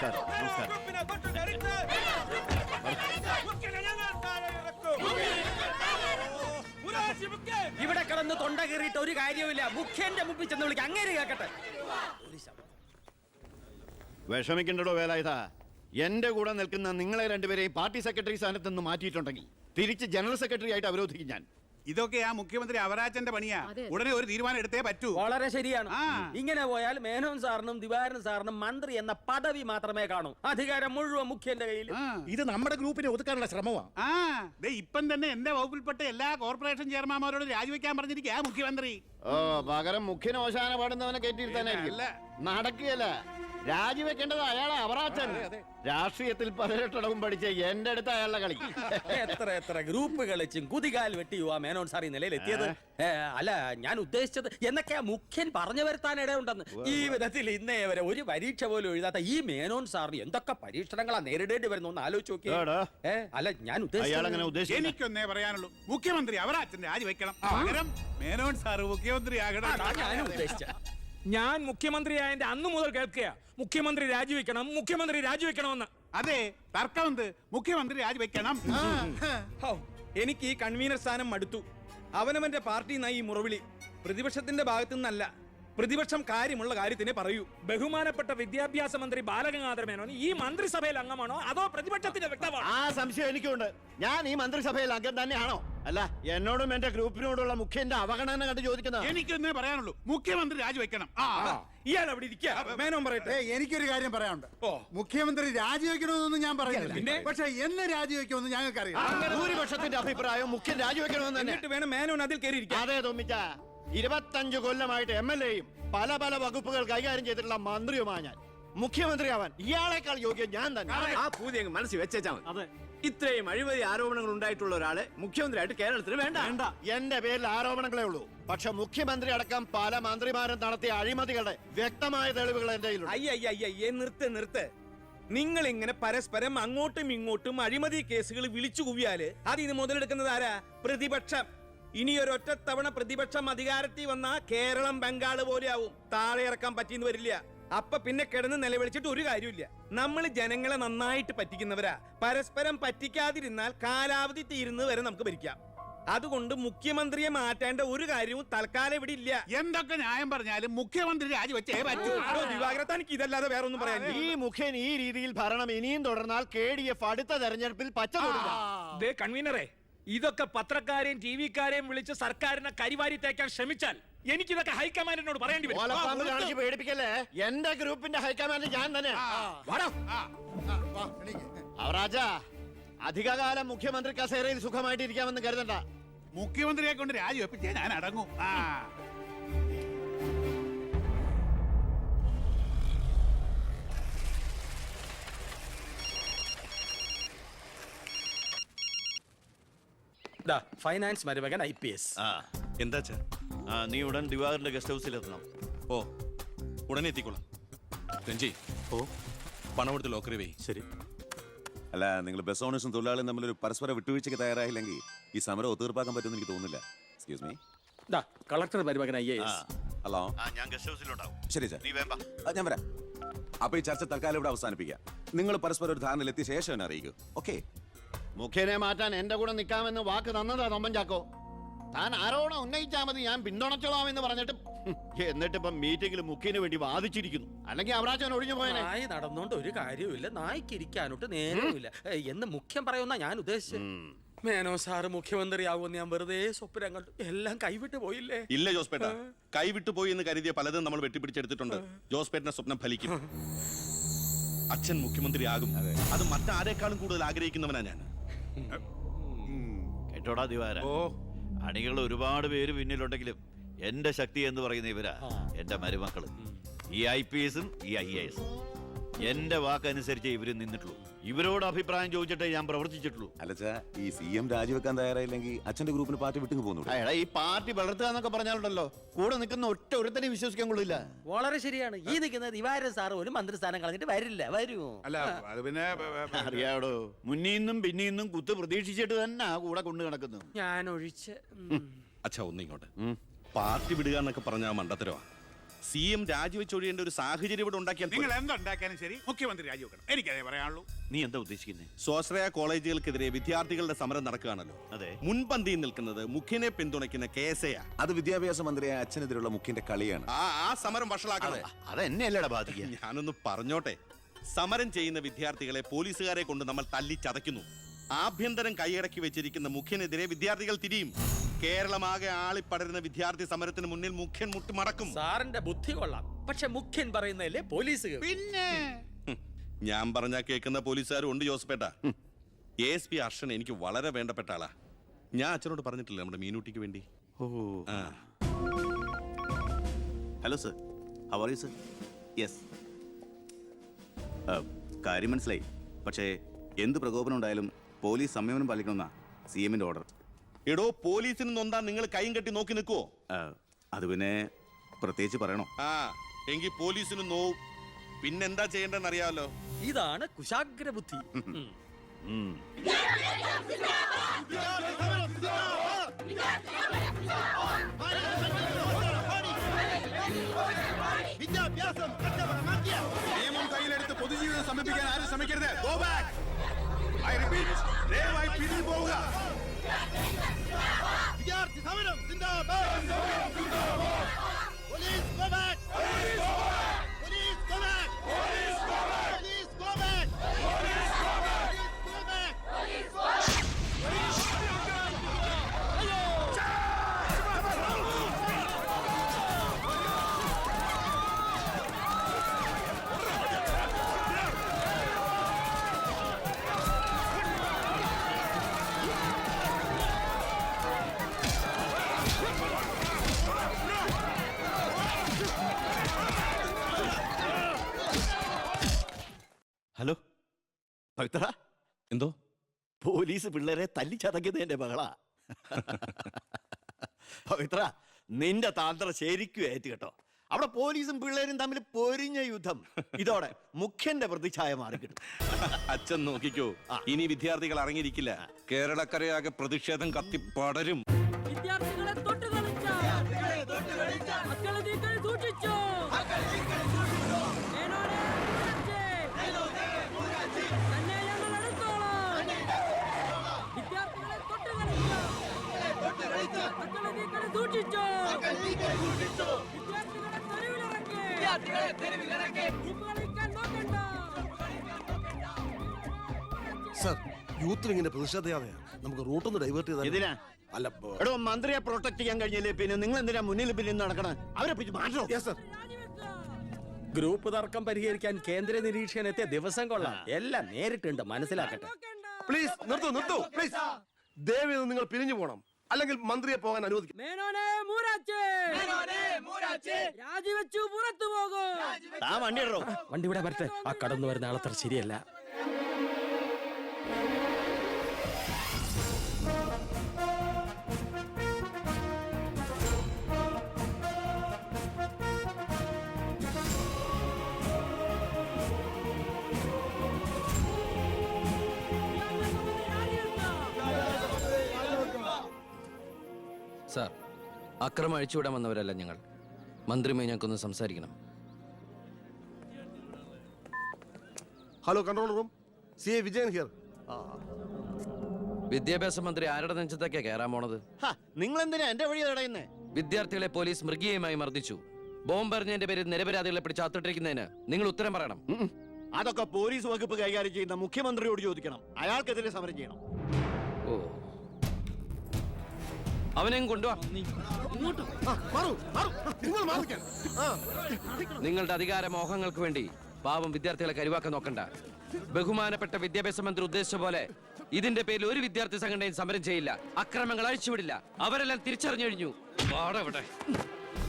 നമസ്കാരം നമസ്കാരം. ഇവിടെ കിടന്ന് തൊണ്ട കീറിയിട്ട് ഒരു കാര്യവുമില്ല. മുഖ്യന്റെ മുമ്പിൽ ചെന്ന് വിളിക്കുക, അങ്ങനെ കേക്കട്ടെ. വിഷമിക്കണ്ടോ വേലായുധ. എന്റെ കൂടെ നിൽക്കുന്ന നിങ്ങളെ രണ്ടുപേരെയും പാർട്ടി സെക്രട്ടറി സ്ഥാനത്ത് നിന്ന് മാറ്റിയിട്ടുണ്ടെങ്കിൽ തിരിച്ച് ജനറൽ സെക്രട്ടറി ആയിട്ട് അവരോധിക്കും ഞാൻ. ഇതൊക്കെ ആ മുഖ്യമന്ത്രി അവരാജന്റെ പണിയാ. ഉടനെ ഒരു തീരുമാനം എടുത്തേ പറ്റൂ. വളരെ ശരിയാണ്. ഇങ്ങനെ പോയാൽ മേനോൻ സാറിനും ദിവാരൻ സാറിനും മന്ത്രി എന്ന പദവി മാത്രമേ കാണൂ. അധികാരം മുഴുവൻ മുഖ്യന്റെ കയ്യിൽ. ഇത് നമ്മുടെ ഗ്രൂപ്പിനെ ഒതുക്കാനുള്ള ശ്രമമാണ്. ഇപ്പം തന്നെ എന്റെ വകുപ്പിൽപ്പെട്ട എല്ലാ കോർപ്പറേഷൻ ചെയർമാൻമാരോട് രാജിവെക്കാൻ പറഞ്ഞിരിക്കുക മുഖ്യമന്ത്രി. പകരം മുഖ്യന് ഓശാന പാടുന്നവനെ കയറ്റിയിരുത്താനായിരിക്കും. നടക്കുകയല്ല, രാജിവെക്കേണ്ടത് അയാളെ അവറാച്ചൻ. രാഷ്ട്രീയത്തിൽ 18 പഠിച്ച എന്റെ അടുത്ത് അയാളുടെ കളി. എത്ര ഗ്രൂപ്പ് കളിച്ചും കുതികാൽ വെട്ടിയുവാ മേനോൻ സാർ ഈ നിലയിലെത്തിയത്. അല്ല, ഞാൻ ഉദ്ദേശിച്ചത് എന്നൊക്കെയാ മുഖ്യൻ പറഞ്ഞു വരുത്താൻ ഇടയുണ്ടെന്ന്. ഈ വിധത്തിൽ ഇന്നേ വരെ ഒരു പരീക്ഷ പോലും എഴുതാത്ത ഈ മേനോൻ സാറിന് എന്തൊക്കെ പരീക്ഷണങ്ങളാ നേരിടേണ്ടി വരുന്നു എന്ന് ആലോചിച്ച് നോക്കി. അല്ല, ഞാൻ ഉദ്ദേശിച്ചത് എനിക്കൊന്നേ പറയാനുള്ളൂ, മുഖ്യമന്ത്രി അവരാജൻ രാജിവെക്കണം. പകരം മേനോൻ സാർ മുഖ്യമന്ത്രി ആകണം. ഞാൻ ഉദ്ദേശിച്ച ഞാൻ മുഖ്യമന്ത്രിയായതിന്റെ അന്ന് മുതൽ കേൾക്കുക മുഖ്യമന്ത്രി രാജിവെക്കണമെന്ന്. അതെ, തർക്കമുണ്ട്. മുഖ്യമന്ത്രി രാജിവെക്കണം. എനിക്ക് ഈ കൺവീനർ സ്ഥാനം മടുത്തു. അവനവന്റെ പാർട്ടി നയി മുറവിളി പ്രതിപക്ഷത്തിന്റെ ഭാഗത്തു നിന്നല്ല. പ്രതിപക്ഷം കാര്യമുള്ള കാര്യത്തിനെ പറയൂ. ബഹുമാനപ്പെട്ട വിദ്യാഭ്യാസ മന്ത്രി ബാലഗംഗാധര മേനോൻ ഈ മന്ത്രിസഭയിൽ അംഗമാണോ അതോ പ്രതിപക്ഷത്തിന്റെ വ്യക്തമാണോ? ആ സംശയം എനിക്കുണ്ട്. ഞാൻ ഈ മന്ത്രിസഭയിൽ അംഗം തന്നെയാണോ? അല്ല, എന്നോടും എന്റെ ഗ്രൂപ്പിനോടുള്ള മുഖ്യന്റെ അവഗണന കണ്ട് ചോദിക്കുന്നത്. എനിക്കൊന്നേ പറയാനുള്ളൂ, മുഖ്യമന്ത്രി രാജിവെക്കണം. ഇയാൾ അവിടെ ഇരിക്കുക. മേനോൻ പറയട്ടെ. എനിക്കൊരു കാര്യം പറയാനുണ്ട്. മുഖ്യമന്ത്രി രാജിവെക്കണമെന്നൊന്നും ഞാൻ പറയുന്നില്ല, പക്ഷെ എന്ന് രാജിവെക്കുമെന്ന് ഞങ്ങൾക്കറിയാം. ഭൂരിപക്ഷത്തിന്റെ അഭിപ്രായം മുഖ്യൻ രാജിവെക്കണമെന്ന് തന്നെ. എന്നിട്ട് വേണം മേനോൻ അതിൽ കയറിയിരിക്കാം. അതെ തോമിച്ച, 25 കൊല്ലമായിട്ട് MLA-യും പല വകുപ്പുകൾ കൈകാര്യം ചെയ്തിട്ടുള്ള മന്ത്രിയുമാണ് ഞാൻ. മുഖ്യമന്ത്രിയാവാൻ ഇയാളെക്കാൾ യോഗ്യം ഞാൻ തന്നെ. ആ പൂതി മനസ്സിൽ വെച്ചാൽ മതി. ഇത്രയും അഴിമതി ആരോപണങ്ങൾ ഉണ്ടായിട്ടുള്ള ഒരാളെ മുഖ്യമന്ത്രിയായിട്ട് കേരളത്തിന് വേണ്ട. എന്റെ പേരിൽ ആരോപണങ്ങളേ ഉള്ളൂ. പക്ഷെ മുഖ്യമന്ത്രി അടക്കം പല മന്ത്രിമാരും നടത്തിയ അഴിമതികളുടെ വ്യക്തമായ തെളിവുകൾ എന്റെ കയ്യിലുണ്ട്. അയ്യയ്യേ, നിർത്ത്. നിങ്ങൾ ഇങ്ങനെ പരസ്പരം അങ്ങോട്ടും ഇങ്ങോട്ടും അഴിമതി കേസുകൾ വിളിച്ചു കുവിയാല് അതിന് മുതലെടുക്കുന്നത് ആരാ? പ്രതിപക്ഷം. ഇനി ഒരൊറ്റ തവണ പ്രതിപക്ഷം അധികാരത്തിൽ വന്നാ കേരളം ബംഗാള് പോലെയാവും. താഴെ ഇറക്കാൻ പറ്റിയെന്ന് വരില്ല. അപ്പൊ പിന്നെ കിടന്ന് നിലവിളിച്ചിട്ട് ഒരു കാര്യമില്ല. നമ്മൾ ജനങ്ങളെ നന്നായിട്ട് പറ്റിക്കുന്നവരാ. പരസ്പരം പറ്റിക്കാതിരുന്നാൽ കാലാവധി തീരുന്നത് വരെ നമുക്ക് ഭരിക്കാം. അതുകൊണ്ട് മുഖ്യമന്ത്രിയെ മാറ്റേണ്ട ഒരു കാര്യവും തൽക്കാലം ഇവിടെ ഇല്ല. എന്തൊക്കെ ന്യായം പറഞ്ഞാലും മുഖ്യമന്ത്രി രാജിവെച്ചേ പറ്റൂ. ദിവാകരത്താനിക്ക് ഇതല്ലാതെ വേറെ ഒന്നും പറയാൻ. ഈ മുഖ്യൻ ഈ രീതിയിൽ ഭരണം ഇനിയും തുടർന്നാൽ KDF അടുത്ത തെരഞ്ഞെടുപ്പിൽ പച്ച ദേ കൺവീനറെ, ഇതൊക്കെ പത്രക്കാരെയും TV-ക്കാരെയും വിളിച്ച് സർക്കാരിനെ കരിവാരി തേക്കാൻ ശ്രമിച്ചാൽ എനിക്കിതൊക്കെ ഹൈക്കമാൻഡിനോട് പറയേണ്ടി വരും. പേടിപ്പിക്കല്ലേ. എന്റെ ഗ്രൂപ്പിന്റെ ഹൈക്കമാൻഡ് ഞാൻ തന്നെ. അവറാജ, അധികകാലം മുഖ്യമന്ത്രി കസേരയിൽ സുഖമായിട്ട് ഇരിക്കാമെന്ന് കരുതണ്ട. മുഖ്യമന്ത്രിയെ കൊണ്ട് രാജിവെപ്പിച്ചേ ഞാൻ അടങ്ങും. ഫൈനാൻസ് മരുമകൻ IPS. എന്താ നീ ഉടൻ ദിവാകരന്റെ ഗസ്റ്റ് ഹൗസിൽ എത്തണം. ഓ, ഉടനെ എത്തിക്കോളാം. രഞ്ജി, പണം എടുത്ത് ലോക്കറി വേ. ശരി. അല്ല, നിങ്ങൾ ബസ് ഓണേഴ്സും തൊഴിലാളിയും തമ്മിലൊരു പരസ്പര വിട്ടുവീഴ്ചയ്ക്ക് തയ്യാറായില്ലെങ്കിൽ ഈ സമരം ഒത്തീർപ്പാക്കാൻ പറ്റുമെന്ന് എനിക്ക് തോന്നുന്നില്ല. Excuse me. കളക്ടർ മരുമകൻ IAS. ഹലോ. ഞാൻ ഗസ്റ്റ് ഹൗസിലുണ്ടാവും. ശരി സാർ, നീ വേണ്ട. ഞാൻ വരാം. അപ്പൊ ഈ ചർച്ച തൽക്കാലം ഇവിടെ അവസാനിപ്പിക്കാം. നിങ്ങൾ പരസ്പരം ഒരു ധാരണയിൽ എത്തിയ ശേഷം എന്നെ അറിയിക്കൂ. ഓക്കെ? മുഖ്യനെ മാറ്റാൻ എന്റെ കൂടെ നിൽക്കാമെന്ന് വാക്ക് തന്നതാ തൊമ്പൻ ചാക്കോ. താൻ ആരോപണം ഉന്നയിച്ചാൽ മതി, ഞാൻ പിന്തുണച്ചോളാമെന്ന് പറഞ്ഞിട്ട് എന്നിട്ടിപ്പം മീറ്റിംഗിൽ മുഖ്യന് വേണ്ടി വാദിച്ചിരിക്കുന്നു. അല്ലെങ്കിൽ അവരാച്ചൻ ഒഴിഞ്ഞു പോയനെ. നായി നടന്നോണ്ട് ഒരു കാര്യമില്ല, നായ്ക്ക് ഇരിക്കാനോട്ട് നേരമില്ല എന്ന് മുഖ്യം പറയുന്ന ഞാൻ ഉദ്ദേശിച്ചത്. മേനോ സാറ് മുഖ്യമന്ത്രിയാവുമെന്ന് ഞാൻ വെറുതെ സ്വപ്നം കണ്ടു. എല്ലാം കൈവിട്ട് പോയില്ലേ? ഇല്ല ജോസ്പേട്ട, കൈവിട്ടു പോയി എന്ന് കരുതിയ പലതും നമ്മൾ വെട്ടിപ്പിടിച്ചെടുത്തിട്ടുണ്ട്. ജോസ്പേട്ടന്റെ സ്വപ്നം ഫലിക്കും. അച്ഛൻ മുഖ്യമന്ത്രിയാകും. അത് മറ്റാരേക്കാളും കൂടുതൽ ആഗ്രഹിക്കുന്നവനാ ഞാൻ. കേട്ടോടാ ദിവാര, അണികൾ ഒരുപാട് പേര് പിന്നിലുണ്ടെങ്കിലും എന്റെ ശക്തി എന്ന് പറയുന്ന ഇവരാ എന്റെ മരുമക്കള്. ഈ IPS-ഉം ഈ IAS-ഉം എന്റെ വാക്കനുസരിച്ച് ഇവര് നിന്നിട്ടുള്ളൂ. ഇവരോട് അഭിപ്രായം ചോദിച്ചിട്ടേ ഞാൻ പ്രവർത്തിച്ചിട്ടുള്ളൂ. അല്ലച്ചാ, ഈ CM രാജിവെക്കാൻ തയ്യാറായില്ലെങ്കിൽ അച്ഛന്റെ ഗ്രൂപ്പിന് പാർട്ടി വിട്ടു പോകുന്നു. ഈ പാർട്ടി വളർത്തുക എന്നൊക്കെ പറഞ്ഞാലുണ്ടല്ലോ, കൂടെ നിൽക്കുന്ന ഒറ്റ ഒരുത്തനെ വിശ്വസിക്കാൻ കൊള്ളില്ല. വളരെ ശരിയാണ്. ഈ നിൽക്കുന്ന ദിവാരൻ സാറ് ഒരു മന്ത്രിസ്ഥാനം കളഞ്ഞിട്ട് വരില്ല. വരുമോ? അല്ല, അത് പിന്നെ അറിയാടോ, മുന്നീന്നും പിന്നീന്നും കുത്ത് പ്രതീക്ഷിച്ചിട്ട് തന്നെ ആ കൂടെ കൊണ്ടു നടക്കുന്നു. ഞാൻ ഒഴിച്ച്. അച്ഛാ, ഒന്നിങ്ങോട്ട്. പാർട്ടി വിടുക എന്നൊക്കെ പറഞ്ഞാൽ മണ്ടത്തരവാ. CM രാജിവെച്ചൊഴിയേണ്ട ഒരു സാഹചര്യം ഇവിടെ ഉണ്ടാക്കിയാൽ നിങ്ങൾ എന്തുണ്ടാക്കാനും ശരി മുഖ്യമന്ത്രി രാജിവെക്കണം. എനിക്കതേ പറയാനുള്ളൂ. നീ എന്താ ഉദ്ദേശിക്കുന്നത്? സ്വാശ്രയ കോളേജുകൾക്കെതിരെ വിദ്യാർത്ഥികളുടെ സമരം നടക്കുകയാണല്ലോ. അതെ. മുൻപന്തിയിൽ നിൽക്കുന്നത് മുഖ്യനെ പിന്തുണയ്ക്കുന്ന കേസയാ. അത് വിദ്യാഭ്യാസ മന്ത്രിയായ അച്ഛനെതിരുള്ള മുഖ്യന്റെ കളിയാണ്. ആ സമരം വഷളാക്കണം. അതെന്നെയല്ലടാ ബാധിക്കുക. ഞാനൊന്ന് പറഞ്ഞോട്ടെ. സമരം ചെയ്യുന്ന വിദ്യാർത്ഥികളെ പോലീസുകാരെ കൊണ്ട് നമ്മൾ തല്ലിച്ചതയ്ക്കുന്നു. ആഭ്യന്തരം കൈയടക്കി വെച്ചിരിക്കുന്ന മുഖ്യനെതിരെ വിദ്യാർത്ഥികൾ തിരിയും. കേരളമാകെ ആളിപ്പടരുന്ന വിദ്യാർത്ഥി സമരത്തിന് മുന്നിൽ മുഖ്യൻ മുട്ടുമടക്കും. സാറിന്റെ ബുദ്ധി കൊള്ളാം, പക്ഷെ മുഖ്യൻ പറയുന്നതല്ലേ പോലീസ്. പിന്നെ ഞാൻ പറഞ്ഞാ കേൾക്കുന്ന പോലീസുകാരും ഉണ്ട് ജോസഫേട്ട. ASP അർഷൻ എനിക്ക് വളരെ വേണ്ടപ്പെട്ട ആളാ. ഞാൻ അച്ഛനോട് പറഞ്ഞിട്ടില്ല നമ്മുടെ മീനൂട്ടിക്ക് വേണ്ടി. Hello sir, how are you sir? Yes, കാര്യം മനസ്സിലായി. പക്ഷേ എന്ത് പ്രകോപനം ഉണ്ടായാലും പോലീസ് സംയമനം പാലിക്കണമെന്നാ CMന്റെ ഓർഡർ. എടോ, പോലീസിന് നൊന്താ നിങ്ങൾ കൈയും കെട്ടി നോക്കി നിൽക്കുവോ? അത് പിന്നെ പ്രത്യേകിച്ച് പറയണോ? എങ്കിൽ പോലീസിന് നോവും. പിന്നെന്താ ചെയ്യേണ്ടെന്ന് അറിയാമല്ലോ. ഇതാണ് കുശാഗ്ര ബുദ്ധി. നിയമം കയ്യിലെടുത്ത് പൊതുജീവിതം സമർപ്പിക്കാൻ ആരും ശ്രമിക്കരുത്. Go back. I repeat, ദയവായി പിരിഞ്ഞു പോവുക. വിദ്യാർത്ഥി സമരം സിന്ദാബാദ്. Police go back. Police go back. Police go back. Police go back. Police go back. Police go back. Police go back. Hello Pavithra, എന്തോ പോലീസ് പിള്ളേരെ തല്ലിച്ചതക്കിയത് എന്റെ മകളാ. പവിത്ര, നിന്റെ താന്ത്രം ശരിക്കും ഏറ്റ് കേട്ടോ. അവിടെ പോലീസും പിള്ളേരും തമ്മിൽ പൊരിഞ്ഞ യുദ്ധം. ഇതോടെ മുഖ്യന്റെ പ്രതിച്ഛായ മാറിക്കിട്ടും. അച്ഛൻ നോക്കിക്കോ, ഇനി വിദ്യാർത്ഥികൾ ഇറങ്ങിയിരിക്കില്ല. കേരളക്കരയാകെ പ്രതിഷേധം കത്തിപ്പടരും. വിദ്യാർത്ഥികളെ തൊട്ട് കളിച്ചോ, മക്കളെ നീക്കൾ സൂക്ഷിച്ചോ, തന്നെ ഞങ്ങൾ എടുത്തോളാം. വിദ്യാർത്ഥികളെ തൊട്ട് കളിച്ചോ, മക്കളെ നീക്കൾ സൂക്ഷിച്ചോ, വിദ്യാർത്ഥികളെ തെരുവിലിറക്കി, ഇപ്പൊ കളിക്കാൻ നോക്കണ്ട. സർ, യൂത്തിൽ ഇങ്ങനെ പ്രതിഷേധയാതെയാണ് നമുക്ക് റൂട്ടൊന്ന് ഡൈവേർട്ട് ചെയ്താൽ. ഇതിനാ അല്ല, എടോ, മന്ത്രിയെ പ്രൊട്ടക്ട് ചെയ്യാൻ കഴിഞ്ഞില്ലേ പിന്നെ നിങ്ങൾ എന്തിനാ മുന്നിൽ പിന്നിൽ നടക്കണം? അവരെ പിടിച്ച് മാറ്റോ. സർ, ഗ്രൂപ്പ് തർക്കം പരിഹരിക്കാൻ കേന്ദ്ര നിരീക്ഷകൻ എത്തിയ ദിവസം കൊള്ളാം. എല്ലാം നേരിട്ടുണ്ട്, മനസ്സിലാക്കട്ടെ. പ്ലീസ് നിർത്തൂ പ്ലീസ്. ദയവേത് നിങ്ങൾ പിരിഞ്ഞു പോകണം, അല്ലെങ്കിൽ മന്ത്രിയെ പോകാൻ അനുവദിക്കും. മേനോനെ മൂരാച്ചേ, രാജിവെച്ചു പുറത്തു പോകും. ആ വണ്ടി ഇടറോ. വണ്ടി ഇവിടെ വരട്ടെ. ആ കടന്നു വരുന്ന ആളത്ര ശരിയല്ല. സാർ, അക്രമം അഴിച്ചുവിടാൻ വന്നവരല്ല ഞങ്ങൾ. മന്ത്രിയുമായി ഞങ്ങൾക്കൊന്ന് സംസാരിക്കണം. Hello, control room, CA Vijayan here. വിദ്യാഭ്യാസ മന്ത്രി ആരുടെ നെഞ്ചത്തൊക്കെയാ കയറാൻ പോണത്? നിങ്ങൾ എന്തിനാ എന്റെ വഴി തടയുന്നേ? വിദ്യാർത്ഥികളെ പോലീസ് മൃഗീയമായി മർദ്ദിച്ചു. ബോംബെറിഞ്ഞതിന്റെ പേരിൽ നിരപരാധികളെ പിടിച്ച് അത്തിട്ടിരിക്കുന്നതിന് നിങ്ങൾ ഉത്തരം പറയണം. അതൊക്കെ പോലീസ് വകുപ്പ് കൈകാര്യം ചെയ്യുന്ന മുഖ്യമന്ത്രിയോട് ചോദിക്കണം. അയാൾക്കെതിരെ സമരം ചെയ്യണം. ഓ, അവനെയും കൊണ്ടുവാ. നിങ്ങളുടെ അധികാര മോഹങ്ങൾക്ക് വേണ്ടി പാവം വിദ്യാർത്ഥികളെ കരുവാക്കാൻ നോക്കണ്ട. ബഹുമാനപ്പെട്ട വിദ്യാഭ്യാസ മന്ത്രി ഉദ്ദേശിച്ച പോലെ ഇതിന്റെ പേരിൽ ഒരു വിദ്യാർത്ഥി സംഘടനയും സമരം ചെയ്യില്ല, അക്രമങ്ങൾ അഴിച്ചുവിടില്ല. അവരെല്ലാം തിരിച്ചറിഞ്ഞു കഴിഞ്ഞു.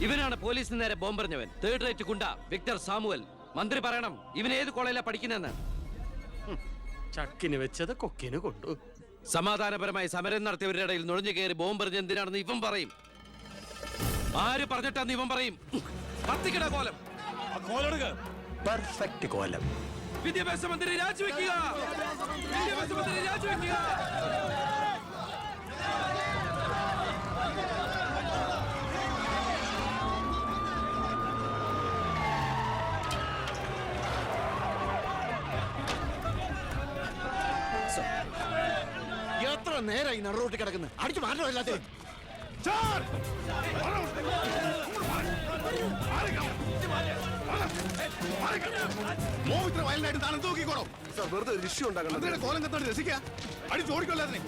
ഇവനാണ് പോലീസിന് നേരെ ബോംബെറിഞ്ഞവൻ, 3rd റേറ്റ് ഗുണ്ട വിക്ടർ സാമുവൽ. മന്ത്രി പറയണം ഇവൻ ഏത് കോളേജിലാണ് പഠിക്കുന്നതെന്ന്. ചക്കിന് വെച്ചത് കൊക്കിന് കൊണ്ടു. സമാധാനപരമായി സമരം നടത്തിയവരുടെ ഇടയിൽ നുഴഞ്ഞു കയറി ബോംബെറിഞ്ഞ എന്തിനാണെന്ന് ഇവൻ പറയും. ആര് പറഞ്ഞിട്ടാന്ന് ഇവൻ പറയും. കത്തിക്കട കോലം. പെർഫെക്റ്റ് കോലം. വിദ്യാഭ്യാസ മന്ത്രി രാജിവെക്കുക. വിദ്യാഭ്യാസ മന്ത്രി രാജിവെക്കുക. എത്ര നേരം ഈ നടുറോട്ടി കിടക്കുന്നത് അടിച്ചു മാറ്റം എല്ലാത്തിനും വയലിനായിട്ട് താനും തൂക്കിക്കോളും സാർ വെറുതെ ഒരു ഇഷ്യൂ ഉണ്ടാക്കണം കോലം കത്തോട് രസിക്കുക അടിച്ച് ഓടിക്കൊല്ലാതിനെ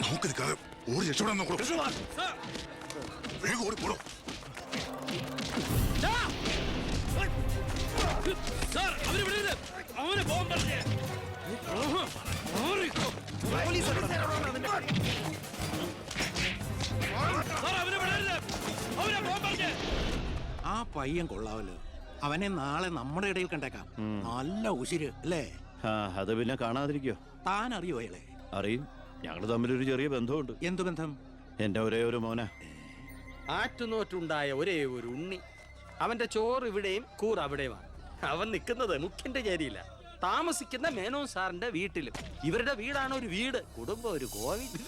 നമുക്ക് നിൽക്കാതെ ഓടി രക്ഷപ്പെടാൻ നോക്കൂ വേഗം ഓടിപ്പോടും ആ പയ്യൻ കൊള്ളാവല്ലോ അവനെ നാളെ നമ്മുടെ ഇടയിൽ കണ്ടേക്കാം നല്ല ഉശിര് അല്ലേ അത് പിന്നെ കാണാതിരിക്കോ? താൻ അറിയോ അയാളെ? അറിയും. ഞങ്ങൾ തമ്മിലൊരു ചെറിയ ബന്ധമുണ്ട്. എന്തു ബന്ധം? എന്റെ ഒരേ ഒരു മോന. ആറ്റുനോറ്റുണ്ടായ ഒരേ ഒരു ഉണ്ണി. അവന്റെ ചോറ് ഇവിടെയും കൂറ് അവിടെയുമാണ്. അവൻ നിൽക്കുന്നത് മുഖ്യന്റെ ചേരിയില്ല, താമസിക്കുന്ന മേനോൻ സാറിന്റെ വീട്ടിലും. ഇവരുടെ വീടാണ് ഒരു വീട്, കുടുംബം ഒരു കോവിൽ.